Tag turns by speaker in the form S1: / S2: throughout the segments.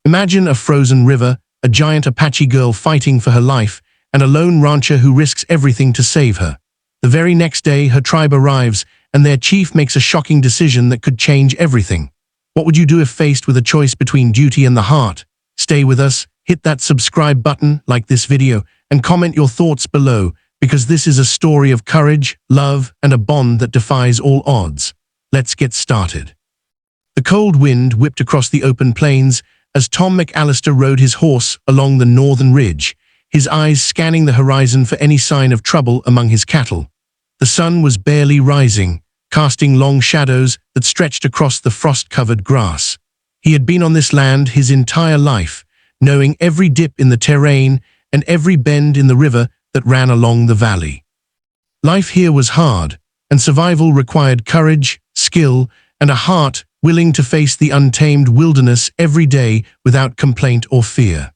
S1: Imagine a frozen river, a giant Apache girl fighting for her life, and a lone rancher who risks everything to save her. The very next day, her tribe arrives, and their chief makes a shocking decision that could change everything. What would you do if faced with a choice between duty and the heart? Stay with us, hit that subscribe button, like this video, and comment your thoughts below, because this is a story of courage, love, and a bond that defies all odds. Let's get started. The cold wind whipped across the open plains as Tom McAllister rode his horse along the northern ridge, his eyes scanning the horizon for any sign of trouble among his cattle. The sun was barely rising, casting long shadows that stretched across the frost-covered grass. He had been on this land his entire life, knowing every dip in the terrain and every bend in the river that ran along the valley. Life here was hard, and survival required courage, skill, and a heart willing to face the untamed wilderness every day without complaint or fear.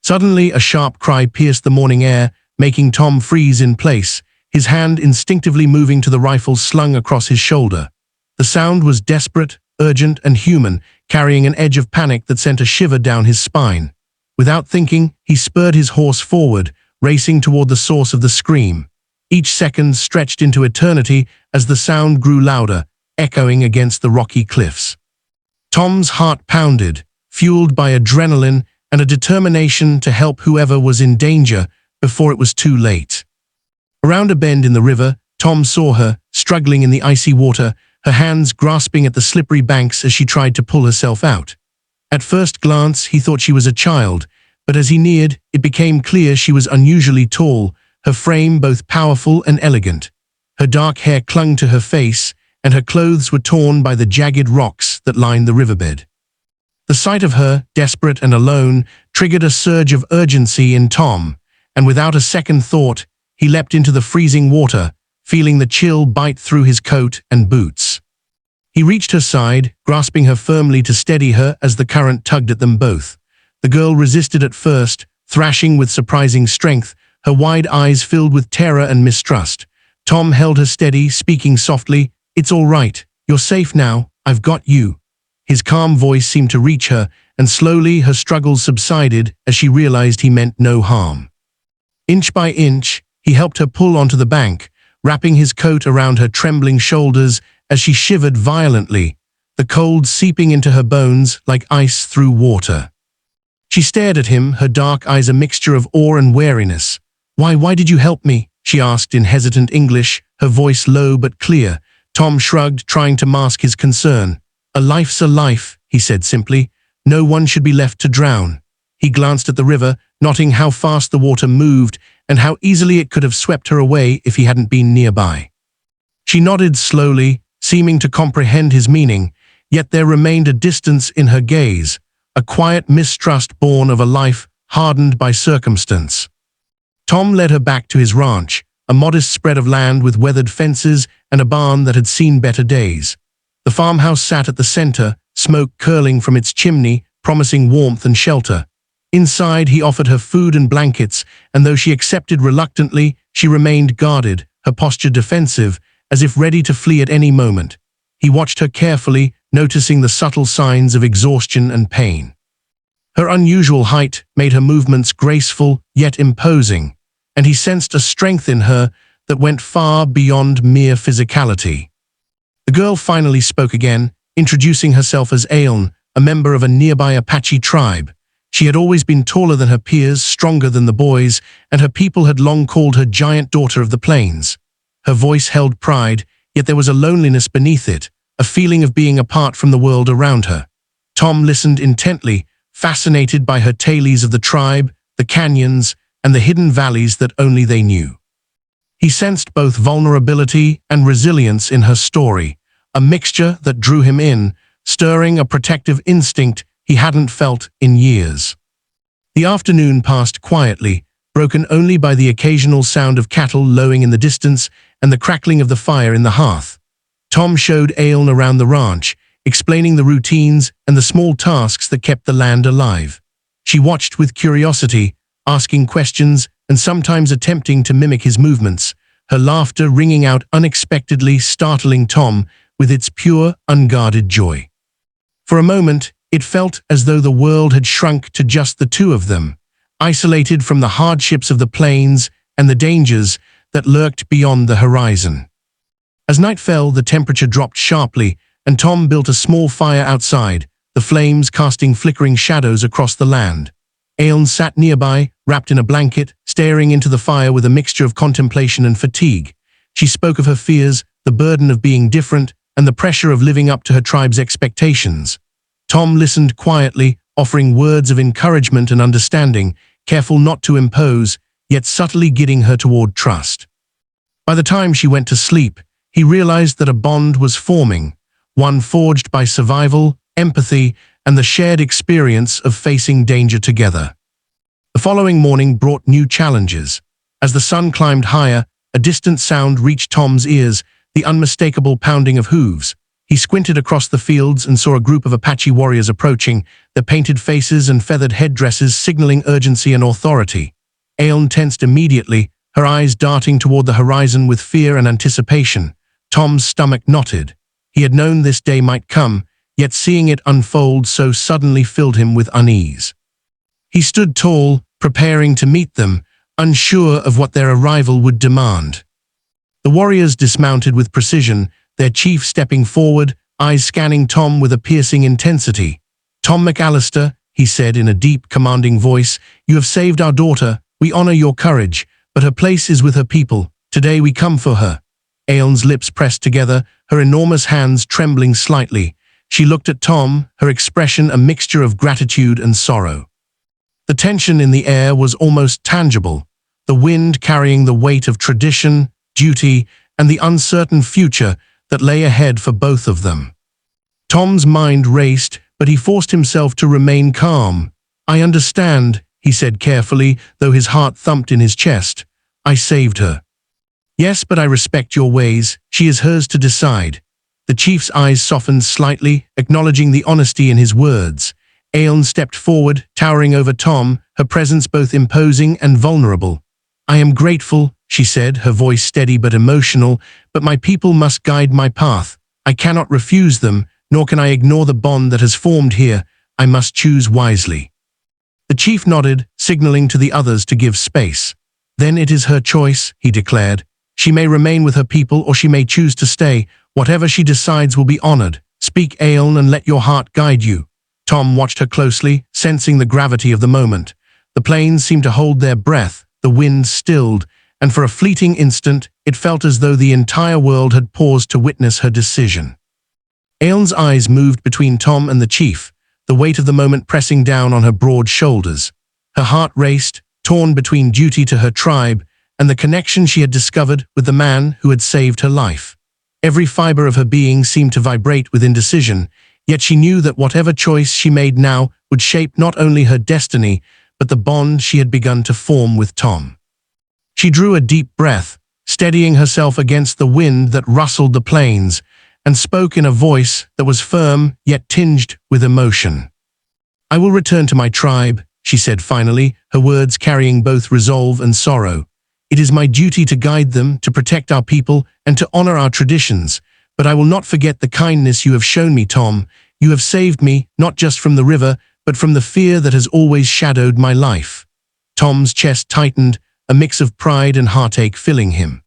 S1: Suddenly, a sharp cry pierced the morning air, making Tom freeze in place, his hand instinctively moving to the rifle slung across his shoulder. The sound was desperate, urgent, and human, carrying an edge of panic that sent a shiver down his spine. Without thinking, he spurred his horse forward, racing toward the source of the scream. Each second stretched into eternity as the sound grew louder, echoing against the rocky cliffs. Tom's heart pounded, fueled by adrenaline and a determination to help whoever was in danger before it was too late. Around a bend in the river, Tom saw her, struggling in the icy water, her hands grasping at the slippery banks as she tried to pull herself out. At first glance, he thought she was a child, but as he neared, it became clear she was unusually tall, her frame both powerful and elegant. Her dark hair clung to her face, and her clothes were torn by the jagged rocks that lined the riverbed. The sight of her, desperate and alone, triggered a surge of urgency in Tom, and without a second thought, he leapt into the freezing water, feeling the chill bite through his coat and boots. He reached her side, grasping her firmly to steady her as the current tugged at them both. The girl resisted at first, thrashing with surprising strength, her wide eyes filled with terror and mistrust. Tom held her steady, speaking softly, "It's all right. You're safe now. I've got you." His calm voice seemed to reach her, and slowly her struggles subsided as she realized he meant no harm. Inch by inch, he helped her pull onto the bank, wrapping his coat around her trembling shoulders as she shivered violently, the cold seeping into her bones like ice through water. She stared at him, her dark eyes a mixture of awe and wariness. Why did you help me?" she asked in hesitant English, her voice low but clear. Tom shrugged, trying to mask his concern. "A life's a life," he said simply. "No one should be left to drown." He glanced at the river, noting how fast the water moved and how easily it could have swept her away if he hadn't been nearby. She nodded slowly, seeming to comprehend his meaning, yet there remained a distance in her gaze, a quiet mistrust born of a life hardened by circumstance. Tom led her back to his ranch, a modest spread of land with weathered fences and a barn that had seen better days. The farmhouse sat at the center, smoke curling from its chimney, promising warmth and shelter. Inside, he offered her food and blankets, and though she accepted reluctantly, she remained guarded, her posture defensive, as if ready to flee at any moment. He watched her carefully, noticing the subtle signs of exhaustion and pain. Her unusual height made her movements graceful yet imposing, and he sensed a strength in her that went far beyond mere physicality. The girl finally spoke again, introducing herself as Ailn, a member of a nearby Apache tribe. She had always been taller than her peers, stronger than the boys, and her people had long called her giant daughter of the plains. Her voice held pride, yet there was a loneliness beneath it, a feeling of being apart from the world around her. Tom listened intently, fascinated by her tales of the tribe, the canyons, and the hidden valleys that only they knew. He sensed both vulnerability and resilience in her story, a mixture that drew him in, stirring a protective instinct he hadn't felt in years. The afternoon passed quietly, broken only by the occasional sound of cattle lowing in the distance and the crackling of the fire in the hearth. Tom showed Ailn around the ranch, explaining the routines and the small tasks that kept the land alive. She watched with curiosity, asking questions and sometimes attempting to mimic his movements, her laughter ringing out unexpectedly, startling Tom with its pure, unguarded joy. For a moment, It felt as though the world had shrunk to just the two of them, isolated from the hardships of the plains and the dangers that lurked beyond the horizon. As night fell, the temperature dropped sharply, and Tom built a small fire outside, the flames casting flickering shadows across the land. Aelin sat nearby, wrapped in a blanket, staring into the fire with a mixture of contemplation and fatigue. She spoke of her fears, the burden of being different, and the pressure of living up to her tribe's expectations. Tom listened quietly, offering words of encouragement and understanding, careful not to impose, yet subtly guiding her toward trust. By the time she went to sleep, he realized that a bond was forming, one forged by survival, empathy, and the shared experience of facing danger together. The following morning brought new challenges. As the sun climbed higher, a distant sound reached Tom's ears, the unmistakable pounding of hooves. He squinted across the fields and saw a group of Apache warriors approaching, their painted faces and feathered headdresses signaling urgency and authority. Aelin tensed immediately, her eyes darting toward the horizon with fear and anticipation. Tom's stomach knotted. He had known this day might come, yet seeing it unfold so suddenly filled him with unease. He stood tall, preparing to meet them, unsure of what their arrival would demand. The warriors dismounted with precision, their chief stepping forward, eyes scanning Tom with a piercing intensity. "Tom McAllister," he said in a deep, commanding voice, "you have saved our daughter. We honor your courage, but her place is with her people. Today we come for her." Aelin's lips pressed together, her enormous hands trembling slightly. She looked at Tom, her expression a mixture of gratitude and sorrow. The tension in the air was almost tangible, the wind carrying the weight of tradition, duty, and the uncertain future that lay ahead for both of them. Tom's mind raced, but he forced himself to remain calm. "I understand," he said carefully, though his heart thumped in his chest. "I saved her." "Yes, but I respect your ways. She is hers to decide." The chief's eyes softened slightly, acknowledging the honesty in his words. Aelin stepped forward, towering over Tom, her presence both imposing and vulnerable. "I am grateful," she said, her voice steady but emotional, "but my people must guide my path. I cannot refuse them, nor can I ignore the bond that has formed here. I must choose wisely." The chief nodded, signaling to the others to give space. "Then it is her choice," he declared. "She may remain with her people or she may choose to stay. Whatever she decides will be honored. Speak, Aelin, and let your heart guide you." Tom watched her closely, sensing the gravity of the moment. The plains seemed to hold their breath, the wind stilled, and for a fleeting instant, it felt as though the entire world had paused to witness her decision. Aelin's eyes moved between Tom and the chief, the weight of the moment pressing down on her broad shoulders. Her heart raced, torn between duty to her tribe and the connection she had discovered with the man who had saved her life. Every fiber of her being seemed to vibrate with indecision, yet she knew that whatever choice she made now would shape not only her destiny, but the bond she had begun to form with Tom. She drew a deep breath, steadying herself against the wind that rustled the plains, and spoke in a voice that was firm yet tinged with emotion. "I will return to my tribe," she said finally, her words carrying both resolve and sorrow. "It is my duty to guide them, to protect our people, and to honor our traditions. But I will not forget the kindness you have shown me, Tom. You have saved me, not just from the river, but from the fear that has always shadowed my life." Tom's chest tightened, a mix of pride and heartache filling him.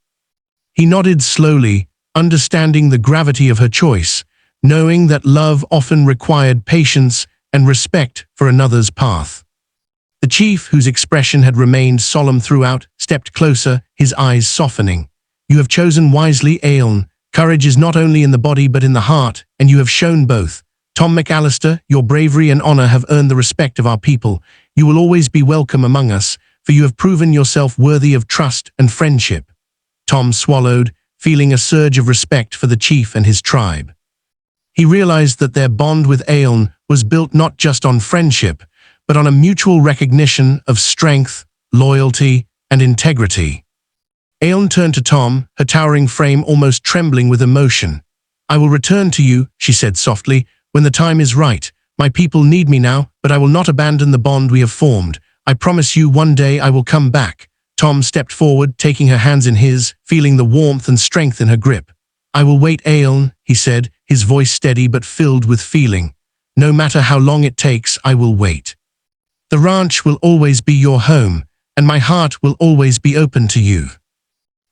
S1: He nodded slowly, understanding the gravity of her choice, knowing that love often required patience and respect for another's path. The chief, whose expression had remained solemn throughout, stepped closer, his eyes softening. "You have chosen wisely, Aelin. Courage is not only in the body but in the heart, and you have shown both. Tom McAllister, your bravery and honor have earned the respect of our people. You will always be welcome among us, for you have proven yourself worthy of trust and friendship." Tom swallowed, feeling a surge of respect for the chief and his tribe. He realized that their bond with Aelin was built not just on friendship, but on a mutual recognition of strength, loyalty, and integrity. Aelin turned to Tom, her towering frame almost trembling with emotion. "I will return to you," she said softly, "when the time is right. My people need me now, but I will not abandon the bond we have formed. I promise you one day I will come back." Tom stepped forward, taking her hands in his, feeling the warmth and strength in her grip. "I will wait, Aelin," he said, his voice steady but filled with feeling. No matter how long it takes, I will wait. The ranch will always be your home, and my heart will always be open to you."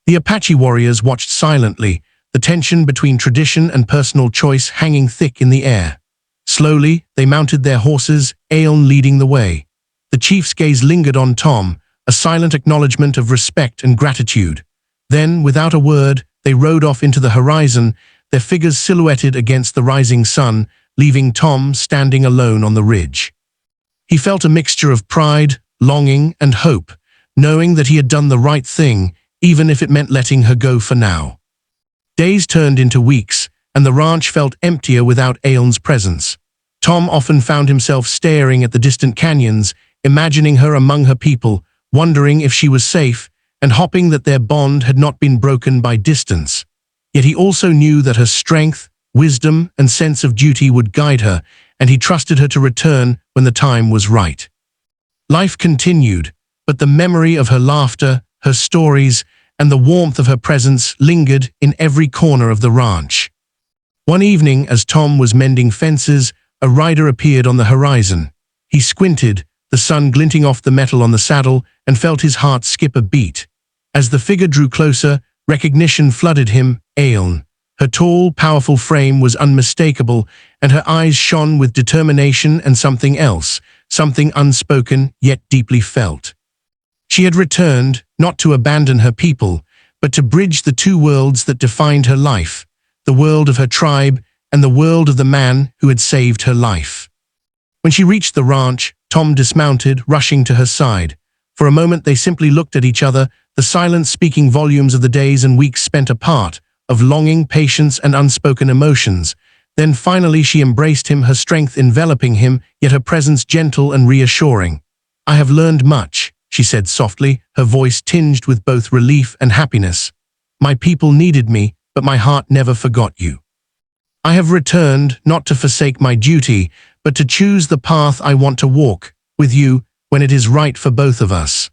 S1: The Apache warriors watched silently, the tension between tradition and personal choice hanging thick in the air. Slowly, they mounted their horses, Aeon leading the way. The chief's gaze lingered on Tom, a silent acknowledgement of respect and gratitude. Then, without a word, they rode off into the horizon, their figures silhouetted against the rising sun, leaving Tom standing alone on the ridge. He felt a mixture of pride, longing, and hope, knowing that he had done the right thing, even if it meant letting her go for now. Days turned into weeks, and the ranch felt emptier without Aeon's presence. Tom often found himself staring at the distant canyons, imagining her among her people, wondering if she was safe, and hoping that their bond had not been broken by distance. Yet he also knew that her strength, wisdom, and sense of duty would guide her, and he trusted her to return when the time was right. Life continued, but the memory of her laughter, her stories, and the warmth of her presence lingered in every corner of the ranch. One evening, as Tom was mending fences, a rider appeared on the horizon. He squinted, the sun glinting off the metal on the saddle, and felt his heart skip a beat. As the figure drew closer, recognition flooded him, Aeon. Her tall, powerful frame was unmistakable, and her eyes shone with determination and something else, something unspoken yet deeply felt. She had returned, not to abandon her people, but to bridge the two worlds that defined her life, the world of her tribe and the world of the man who had saved her life. When she reached the ranch, Tom dismounted, rushing to her side. For a moment they simply looked at each other, the silence speaking volumes of the days and weeks spent apart, of longing, patience, and unspoken emotions. Then finally she embraced him, her strength enveloping him, yet her presence gentle and reassuring. "I have learned much," she said softly, her voice tinged with both relief and happiness. "My people needed me, but my heart never forgot you. I have returned, not to forsake my duty, but to choose the path I want to walk, with you, when it is right for both of us."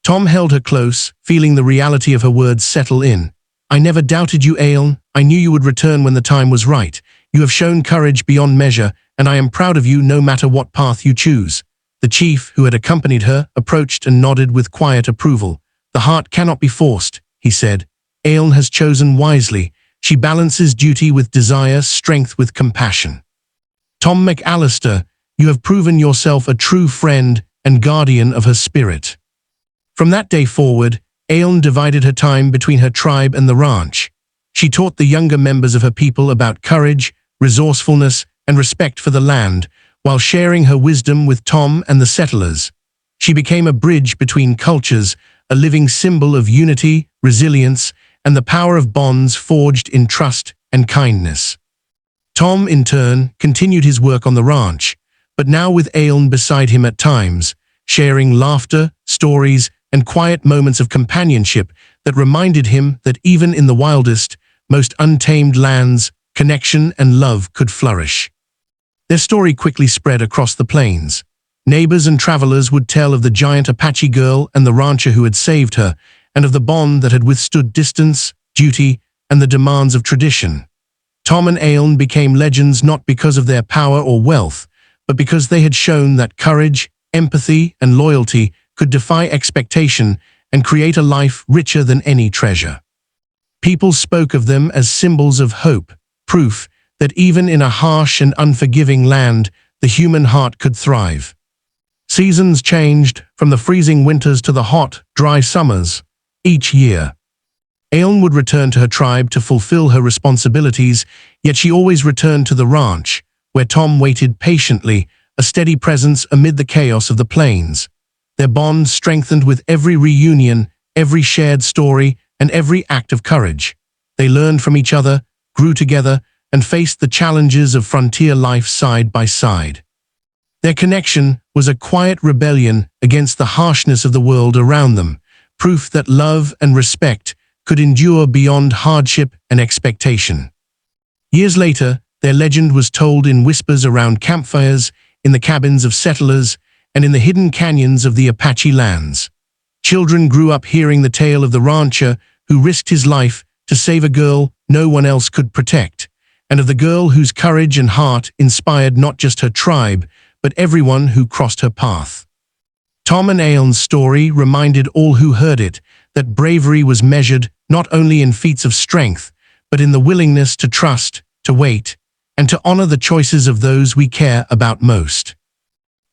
S1: Tom held her close, feeling the reality of her words settle in. "I never doubted you, Aeon. I knew you would return when the time was right. You have shown courage beyond measure, and I am proud of you no matter what path you choose." The chief, who had accompanied her, approached and nodded with quiet approval. "The heart cannot be forced," he said. "Aeon has chosen wisely. She balances duty with desire, strength with compassion. Tom McAllister, you have proven yourself a true friend and guardian of her spirit." From that day forward, Aeon divided her time between her tribe and the ranch. She taught the younger members of her people about courage, resourcefulness, and respect for the land, while sharing her wisdom with Tom and the settlers. She became a bridge between cultures, a living symbol of unity, resilience, and the power of bonds forged in trust and kindness. Tom, in turn, continued his work on the ranch, but now with Aeon beside him at times, sharing laughter, stories, and quiet moments of companionship that reminded him that even in the wildest, most untamed lands, connection and love could flourish. Their story quickly spread across the plains. Neighbors and travelers would tell of the giant Apache girl and the rancher who had saved her, and of the bond that had withstood distance, duty, and the demands of tradition. Tom and Aeon became legends not because of their power or wealth, but because they had shown that courage, empathy, and loyalty could defy expectation and create a life richer than any treasure. People spoke of them as symbols of hope, proof that even in a harsh and unforgiving land, the human heart could thrive. Seasons changed, from the freezing winters to the hot, dry summers. Each year, Aeon would return to her tribe to fulfill her responsibilities, yet she always returned to the ranch, where Tom waited patiently, a steady presence amid the chaos of the plains. Their bond strengthened with every reunion, every shared story, and every act of courage. They learned from each other, grew together, and faced the challenges of frontier life side by side. Their connection was a quiet rebellion against the harshness of the world around them, proof that love and respect could endure beyond hardship and expectation. Years later, their legend was told in whispers around campfires, in the cabins of settlers, and in the hidden canyons of the Apache lands. Children grew up hearing the tale of the rancher who risked his life to save a girl no one else could protect, and of the girl whose courage and heart inspired not just her tribe, but everyone who crossed her path. Tom and Aelne's story reminded all who heard it that bravery was measured not only in feats of strength, but in the willingness to trust, to wait, and to honor the choices of those we care about most.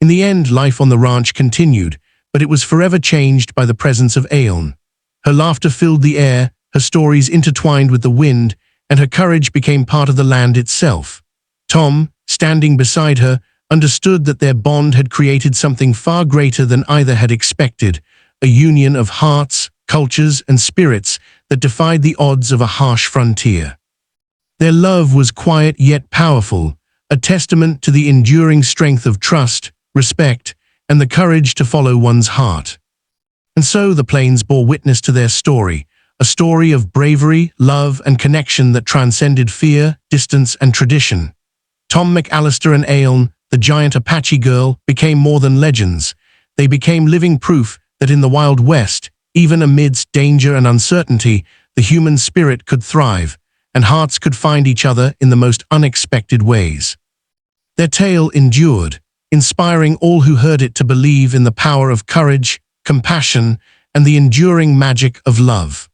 S1: In the end, life on the ranch continued, but it was forever changed by the presence of Aelne. Her laughter filled the air, her stories intertwined with the wind, and her courage became part of the land itself. Tom, standing beside her, understood that their bond had created something far greater than either had expected, a union of hearts, cultures, and spirits that defied the odds of a harsh frontier. Their love was quiet yet powerful, a testament to the enduring strength of trust, respect, and the courage to follow one's heart. And so the plains bore witness to their story, a story of bravery, love, and connection that transcended fear, distance, and tradition. Tom McAllister and Aelne, the giant Apache girl, became more than legends. They became living proof that in the Wild West, even amidst danger and uncertainty, the human spirit could thrive, and hearts could find each other in the most unexpected ways. Their tale endured, inspiring all who heard it to believe in the power of courage, compassion, and the enduring magic of love.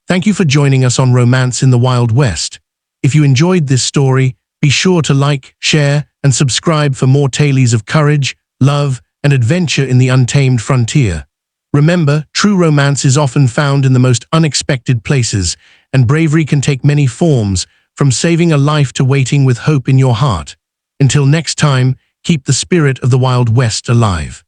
S1: Thank you for joining us on Romance in the Wild West. If you enjoyed this story, be sure to like, share, and subscribe for more tales of courage, love, and adventure in the untamed frontier. Remember, true romance is often found in the most unexpected places, and bravery can take many forms, from saving a life to waiting with hope in your heart. Until next time, keep the spirit of the Wild West alive.